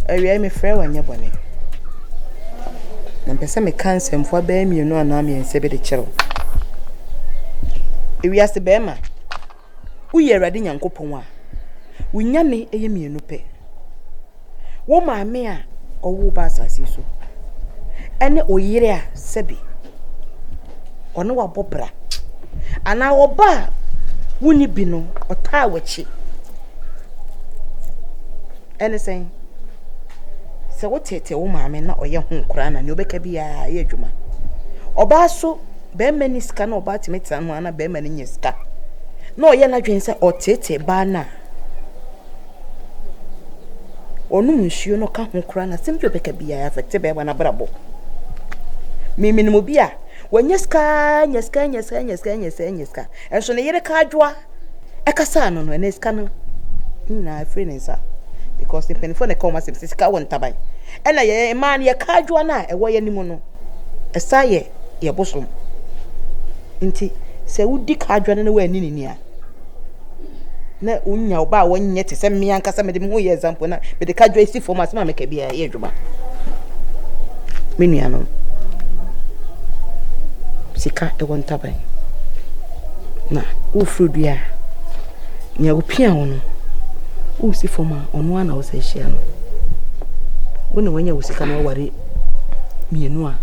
Awia me frɛ wanya bɔne. Na mpɛsɛ me cancel mfo ba mi no ana me nse be de kyerɛw. Awia se be ma. Wo ye Awurade Nyankopɔn a. Wo nyame eye mienu pɛ. Wo maame a owo ba asase so. Ene oyire a sebi. Ono wa bobra. Ana oba wuni bi no ota wachi. Ene sen se wo tete wo maame na oye ho nkura na ne obeka bi ya ye adwuma. Oba so be mani ska na oba timeta no ana be mani nyeska. Na oye na dwen se otete ba na. Onu nsuo no ka ho nkura na sempi obeka bi ya affect be na brabo. Mimi no bi a wanyeska nyeska. Enso ne yere ka adwoa. Ekasa no no ne ska no. Na free ne sa. Because the penny for the comma says sika won tabai. And a man ye ka adwoa na e wo ye nimu no. Esa ye bosom. Nti se wudi ka adwoa na we ani ni a. Na unya oba wonye te se me ankasa me de me ho ye example na me de ka adwoa isi form asema me ka bia ye adwuma. Me nua no. Sika e won tabai. Na wo frudua. Nya wo pia wo no. Usi foma onu ana wo se hia no woni wanya usika na ware mienu a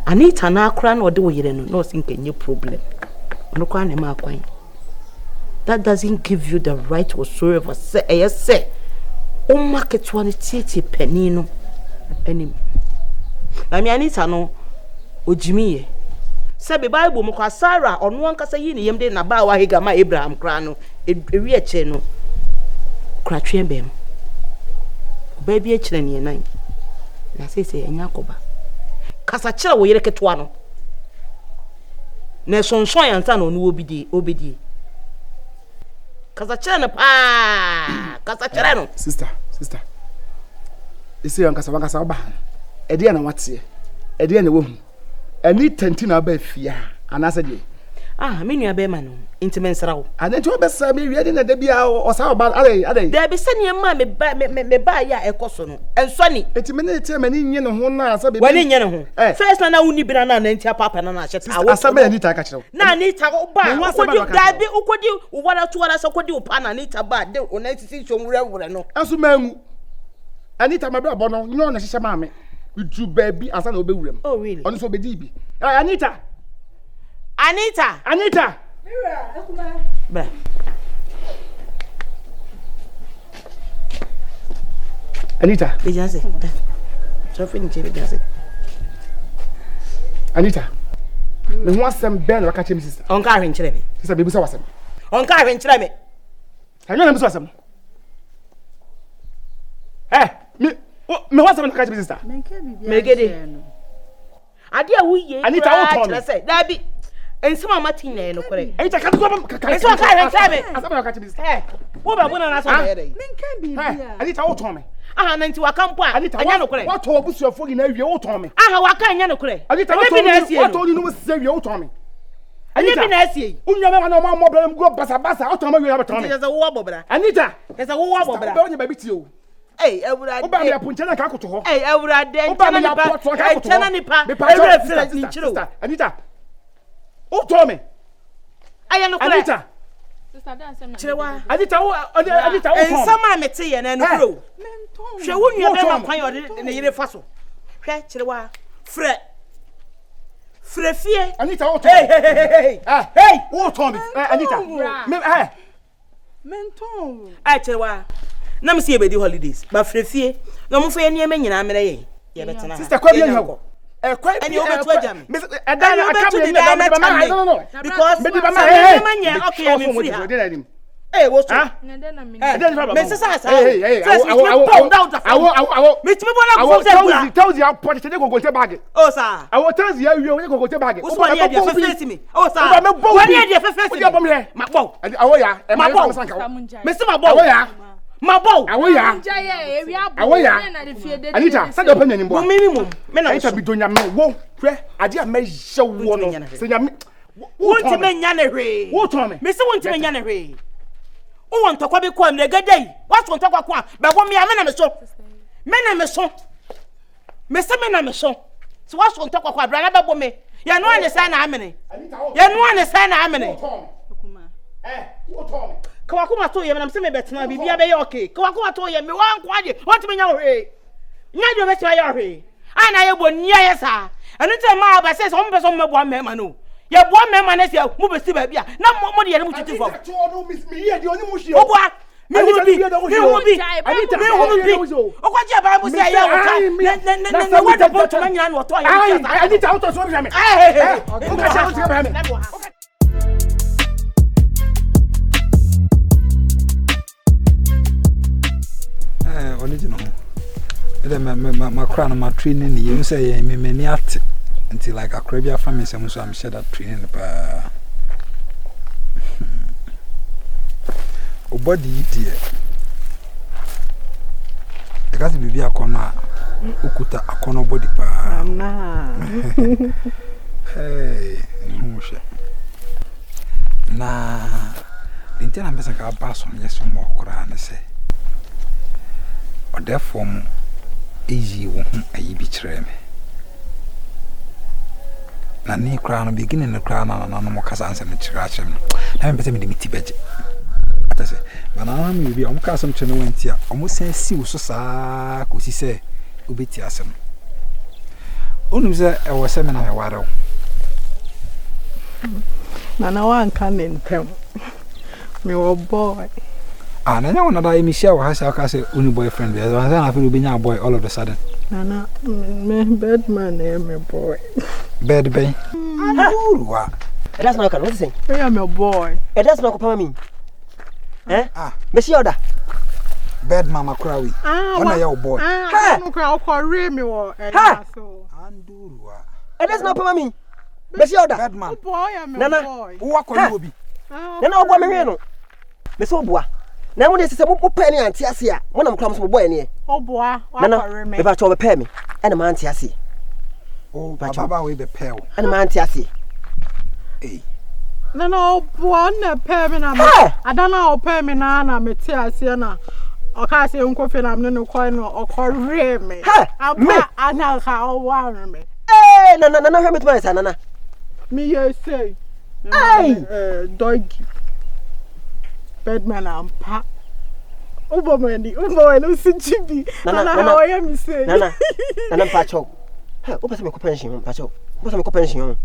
Anita na akra na ode wo yire no no sinkenye problem ono kwa na ma akwan. That doesn't give you the right whatsoever say o market one tete pani no anim na mi Anita no ojimiye se be Bible mo kwa Sarah ono ankasa yi ne yem de na ba wa higa ma Abraham kra no ewi eche no kratwe bem baby echire ne nan na say enya koba kasa kire wo yire ketwa no na sonson yansa no no obidi kasa kire no pa kasa kire no sister isi yan kasa ba e de na wate e de na wo hu ani tenti na ba fia anasa de me nua be ma no intimen srawo ade to be sa me wiade na da bia o sa ba ade da be sene ma me ba ya ekoso no enso ni eti me na eti me ni nye ne ho na asa be wani nye ne ho first na uni bi na ntia papa na na cheta awo asa me Anita ka kire na Anita ba ukodi da bi ukodi uwara tuwara so kodi upa na Anita ba de o na titi so nwure no aso mangu Anita ma bra bo no nyo na hihye ma me udu baby asa na obewuram oh really ono so obedi bi Anita Mira, akuma. Bra. Anita. Bejanse. Trophy ni chebe bejanse. Anita. Me ho asem ben waka che me sister. Onka ahwenkyere me. Sister bebu sa wasem. Onka ahwenkyere me. Anyo na me so wasem. Me ho asem waka che me sister. Menke bibia. Megede. Ade a wuye. Anita wo ton. Dabi. Ensima matin na enokore. Anita ka ko ka. Eso ka ahwenkyere me. Asem waka che me sister. Wo ba bona na so na yede. Menke bibia. Anita wo ton me. Aha na nti waka mpo a anya nokore. What to obusuafo gi na wie wo ton me. Aha waka anya nokore. Anita what to ni no se wie wo ton me. Anya bi na asie. Unya me na ma mo bra go basa o ton me wie na ton me. Yesa wo abobra. Anita. Yesa wo abobra. Ba onya ba biti o. Ewurade. Oba me apunche na ka koto ho. Ewurade enchana nipa. Ewura fira ni chiro. Anita. O to me. Aya no kure. Anita. Sister dan sem na. Chirewa. Anita wo to me. Ensama mete ye na no kuro. Hwe wo nua be makwan ode ne yire fa so. Hwe chirewa. Frɛ fie. Anita wo to me. Hey, wo to me. Anita. Menton. Chirewa. Na me se ebedi holidays. Ba frɛ fie. Na mo fa ye niam nyina mere ye. Ye betena. Sister kwa bia nyawo. Kwa ani obetu ajam. Edan aka me no. Because me di ba ma okay ya me free ha. What's that? Me say say. Awo. Me ti me bona go say. Tell you put the go bag. Oh sir. I will tell you we go bag. What's one here dey face me? Oh sir. One here dey face me. Ma bow. Awo ya. E ma bow. Me say ma bow. Awo ya. Ma bow. Awo ya. Awo ya. Anita, say the opinion mbo. Minimum. Me na Anita bi donya me wo. Hwe ade a me hye wo no. Say nya me. Wonti me nya ne hwe. Wo to me. Me say wonti me nya ne hwe. Won to kwa be kwa me gadai. What won to kwa be wo me amena me so. Mena me so. Me se mena me so. So what so ntokwa kwa bra na bebo me. Ye no ane say na amene. Ye no ane say na amene. What Kawakuma to ye me na se me betena bibia be ye okay. Kawakuma to ye me wan kwa de. Want me nya hwe. Nya de me se ya hwe. Ana ye boni ye sa. Anu te ma ba se so mo person me bo mema no. Ye bo mema na se mo be si ba bia. Na mo de ye mo tutu fo. Obwa me hu bi. Okwaje ba mo se ya wo ta. Na what about to nya na to ya. I need to auto so me. Original. My crown, my training, you say, me at until like a Caribbean family, so I'm sure that training. O body, dear. I got to be a corner, Ukuta, a corner body. Hey, nah, the intended message I pass on, yes, some more Koran, say. Or therefore, easy won't a be treme. Nanny crown beginning the crown and no more cousins and the church. I'm better me the budget. I say, but now I'm be on cousin to no one here. Almost say, see, so sa, could he say, Ubitiasm. Only I was seminar a waddle. Nana one coming, tell me, old boy. And I know that Michelle has a only boyfriend. There's one I feel being a boy all of a sudden. Nana, me bad man, my boy. Bad bay. That's not what say. I am your boy. It does not come me. Eh? Monsieur da. Bad mama Crowy. When are your boy? I don't call me or so. It does not come me. Monsieur da. Bad man. Boy, I'm your boy. Who are calling be? Then I'll go me. Monsieur Bois. Now, when this is a penny and Tiasia, when I'm close to boy near. Oh, boy, if I told a penny and a man Tiasi. Oh, Baba will be pale. And a man Tiasi. Eh. No, one permanent. I don't know, permanent, I'm a Tiasiana. Or can't say Uncle Finn, I'm no coin or call me. I know how warm me. Eh, no, him with my son. Me, you say, hey, doggy. Bedman and pa. Uberman, no CGB. Nana, I am saying. Nana, and I'm Pacho. Open some pension, Pacho. Open some pension.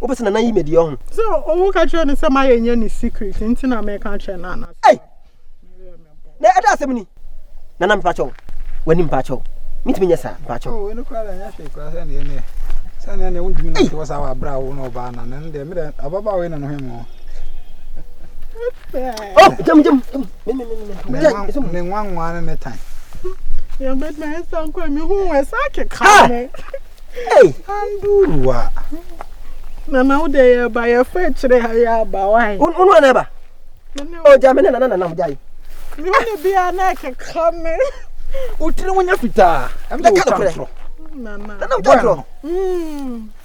Open an eye medium. So, oh, catch you on some my any secret into American Nana. Hey, that's a mini. Nana Pacho. When in Pacho. Meet me, yes, sir, Pacho. Oh, in the crowd, and I San and won't mean was our brow no banner, and they made a baba in on him. Oh, jump. Then one at a time. You made my son call me who was I can come. Hey, and do what? No, now they by a fetch they have by one ever. Oh, Jammin, and die. You want to be a neck and come. Utri when you fit. I'm the kind of no.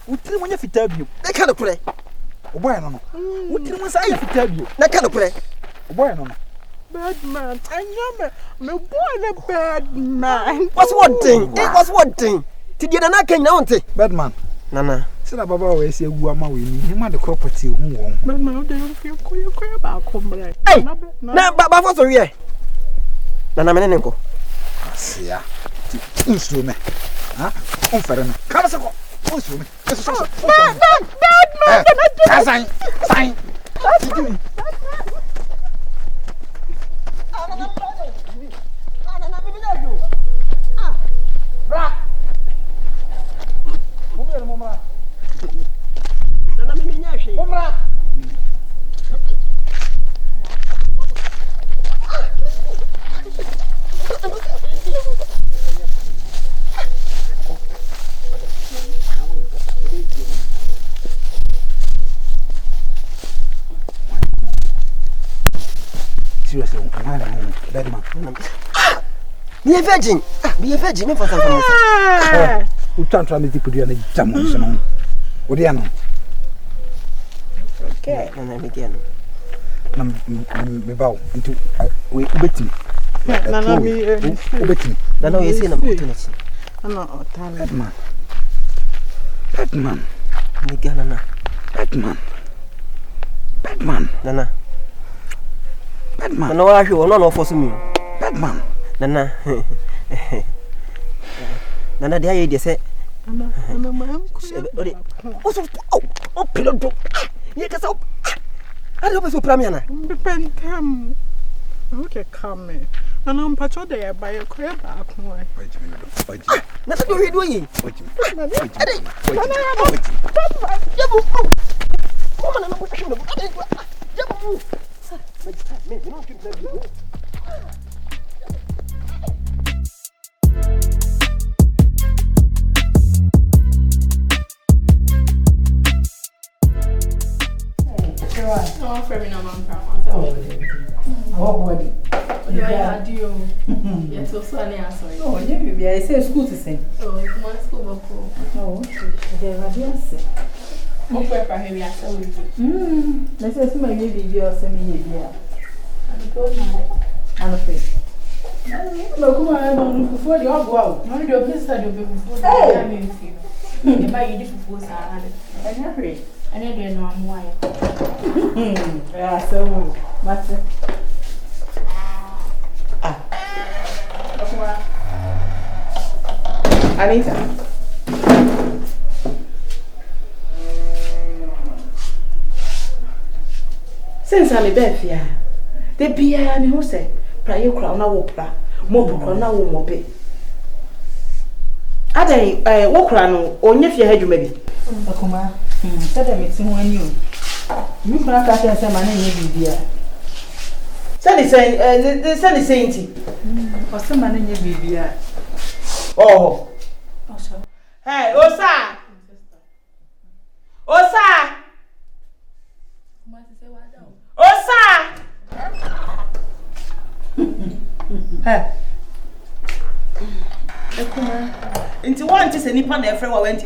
Utri when you fit. They can't play. Boy, no. Utri when I fit you. That can't play. Boy, no. Bad man, I know me boy a bad man. What's one thing? It was one thing. To get an acting now, bad man. Nana. Said a baba always say, who am I with him at the property? Who won't? But now they don't feel queer about come. Hey, now, Baba was a year. Nana Menenko. See ya. Instrument. Huh? Unfair. Come as a go. Instrument. Bad man. Sign. Seriously, bad man. Be a virgin. Be a virgin for something. Who can't try to put you on a jam on some? What do you know? Okay, and then again. Me bow into waiting. Nana mi obetimi. Nana o yesi na opportunity. Ana otani. Batman. Nigga Nana. Batman. Nana. Nana wa hwe ono na ofoso mi. Batman. Nana. Nana dia ye de se. Ana ma Ode. O piloto. Ye ka so. Ari obeso prami ana. Bentem. Okay, come. Nana mpacho de ya ba ye koye ba akwa. Na ta do hwe do yi. Nana ya bo. Ya bo. Como Nana bo ta bo. Ya bo. Me não que play. No, for me, no, oh, body. Yeah, I do. Yes, so I answer. Oh, you I say school to say. Oh, come on, school. Oh, okay. What paper have you asked me? Let's say my baby, you're sending me here. I'm afraid. No, come on, I don't know before the all go out. No, you'll be studying before the I'm if I eat before I had I'm afraid. I don't know I'm why. Yeah, so much. Anita. Since I'm a bed here, the beer and who say, Pray crown a wopra, mopo crown a womope. I walk around, or if you had you maybe. Akuma, said I met someone new. You can't catch some money, maybe, dear. Sunny saying, the sunny sainty. Or some money, maybe, oh. Hey, Osa! Osa! Osa! Hey. Ekuma. Inti want is any pan every went to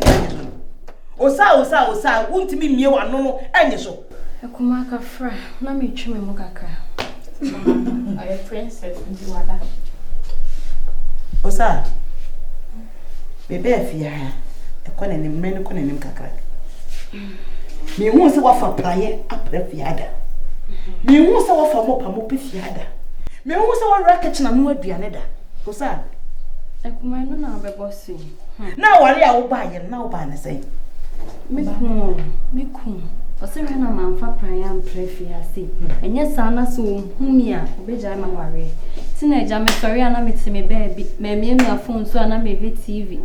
Osa, won't be me one no, and so. Ekuma kafra, na me twi me mokaka. I am princess into water. Osa. Bebe afia e kwana ne mmene kwana ne mkakra. Me hu se wafa praye apra fiada. Me hu se wafa mopa mopa fiada. Me hu se wa racket na no aduane da. Osa. Ekuma no na bebosi. Na ware a wo ba ye na wo ba ne sei. Meku. Ose we na manfa praye ampra fiase. Enye sana so humi a obeja ma ware. Tina eja me sorry ana me baby. Me phone so ana me TV.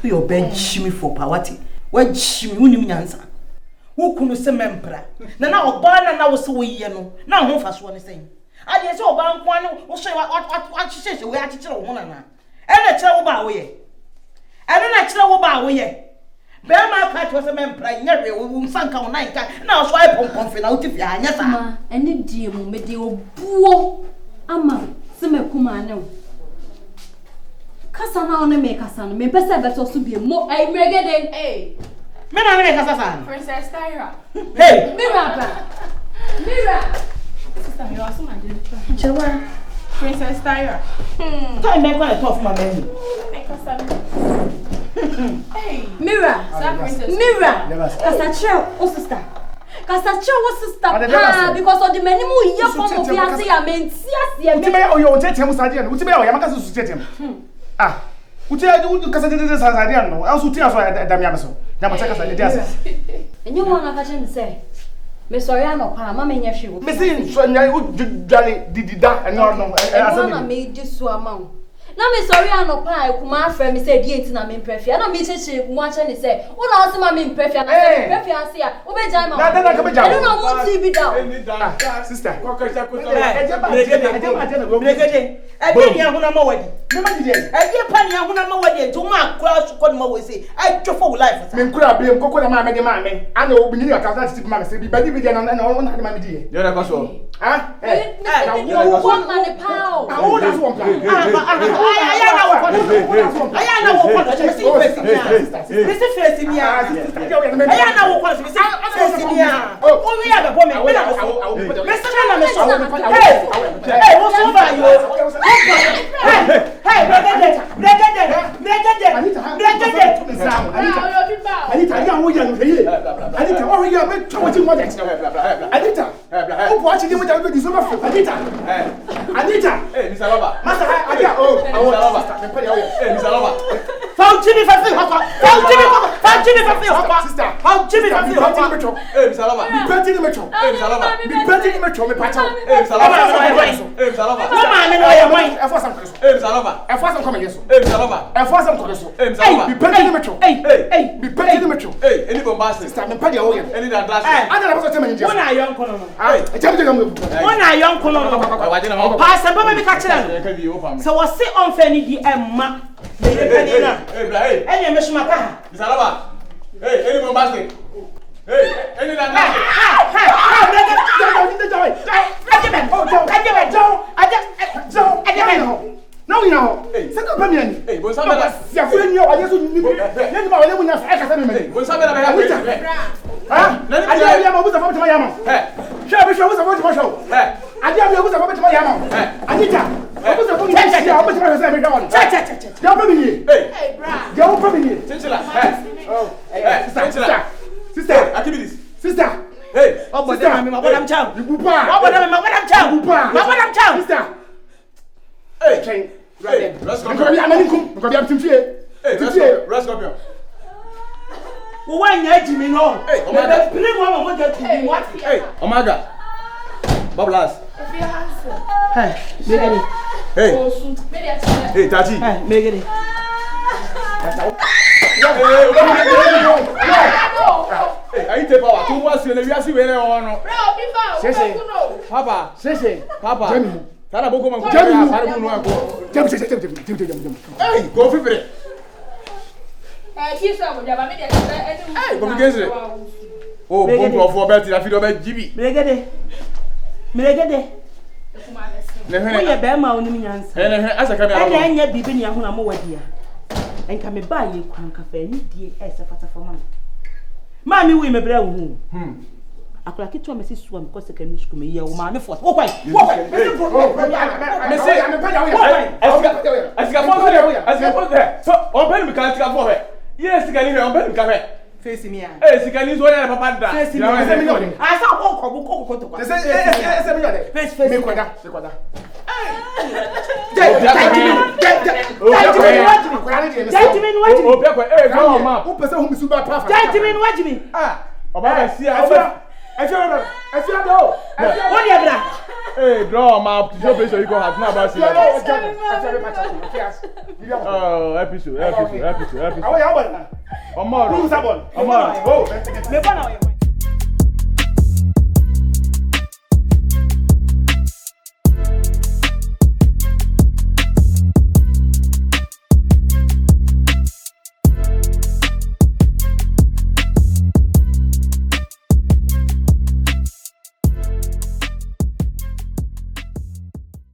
We bench me for poverty. When she unim nyansa. Who kunu se mempra. Na oba na wo se wo ye no. Na ho fa so ne sen. Ade se oba nko ane wo so what she we akikire wo na na. E na kire wo ba wo ye. E na kire wo ba wo ye. Be ma ka to se mempra nyere wo mfanka wo nan ka na so ai pompom fe na wo tifi anya sa. Ma ene die mu me de obuo ama se mekuma ne wo. Kasa na one me kasa no me pese beto so bie mo ai mregede Hey, Me na me kasa sa. Princess Tyra. Hey, Mira ba. Mira. Sister, you are so much. Chewa. Princess Tyra. Time me kwa tough ma me. Hey, Mira. Mira. Kasa cheo o sister. Kasa cheo o sister. Ah, because of the many mu ye form of fiance ya mentia se me. Uti be o yo tetem sadia no. Uti be o ya makasa su tetem. Ah. Uti kasa de sadia no. Also uti aso da me ameso. Na ma kasa de asa. Enyo wana ka chen say. Me sorry anopa ma me nya hwe wo. Me sin so nya u dwale didida enyo no. Asa na me di so ama wo. Na me sorry anopa Ekuma afre me say die enti na me mprefia na me cheche mu ache ni say wo na o se ma me mprefia na say mprefia ase a wo be jai ma. Na ka be jai. I don't know what TV down. Sister. Kokasha ko so. Bregede. Ade ni ahuna ma wadi. Me ma dide. Ade pa ni ahuna ma wadi to ma akura su ko ma we say I twofo wo life. Me nkura biem kokko na ma me de ma me. Ana obinyi ka ka titi ma me say bi badi bi de na na na de ma me die. Yo na ko so. One man a pound. Oh, that's one plan. Anita. Hey, Mr. Lover. Master, I Mr. Lover. Found Jimmy for free, Hopper. Found Jimmy for free, Hopper. Sister, how Jimmy for free, Hopper. Hey, Mr. Lover. Be petty the metro. Hey, Mr. Lover. Be petty the metro, me pacho. Hey, Mr. Lover. Hey, Mr. Lover. Come on, man, I mind. I force some. Hey, Mr. Lover. I force some coming yes. Hey, Mr. Lover. I force some coming. Hey, Mr. Lover. Be petty the metro. Hey, be petty the metro. Hey, any bombastic. Sister, me petty away. Any that last. I don't know what to When are young colonel? Hey, When are young colonel? Pass and Bobby catcher. So was sit on Fanny the Emma. Hey, any mission Maka. Mr. Lover. Hey, any bombastic. Hey, any that no, you know. Hey, second opinion. Hey, what's up? Yeah, friend, you are just you. Let me know when you have what's up? Huh? Let me know. I'm about to my yama. Hey, sure, what's about my show? Hey, I did what's about my yama. Hey, Anita. What's about my yama? You're coming here. Hey, bra. You're coming here. Hey. Oh, hey, sister, I give you this. Sister. Hey, oh, but I'm chow. You papa. I'm chow. Sister. Hey, hey, let's go. Let's go. Why not Jimmy? No. Hey, Omega. Bablas. Hey, Megani. Hey, Tati. Hey, Megani. Hey, I take power. Two months you never see where I want. Papa, Papa. Tara boko man ko jami fare mu no ko jam hey go fi fere ki so mo jaba me de hey go fi gese oh bon to fo beti la fi do be jibi Megede ne hene ye be ma oni nyansa ne asa ka mi ara na anya bibi ne ahuna mo wadia enka me ba ye kwan ka fa ni die e se fata fo ma mi wi me bra hu akura kitu amesi suwa because secondary school me ye o ma me force wo kwai me say am pa ya asika fo there so on pen me kan asika fo he yes sika ni he on pen me kan he face me ah eh sika ni so ya papa da face me asa ko to kwa say me yode face me kwada Hey, draw map to show place you go have now about oh, episode.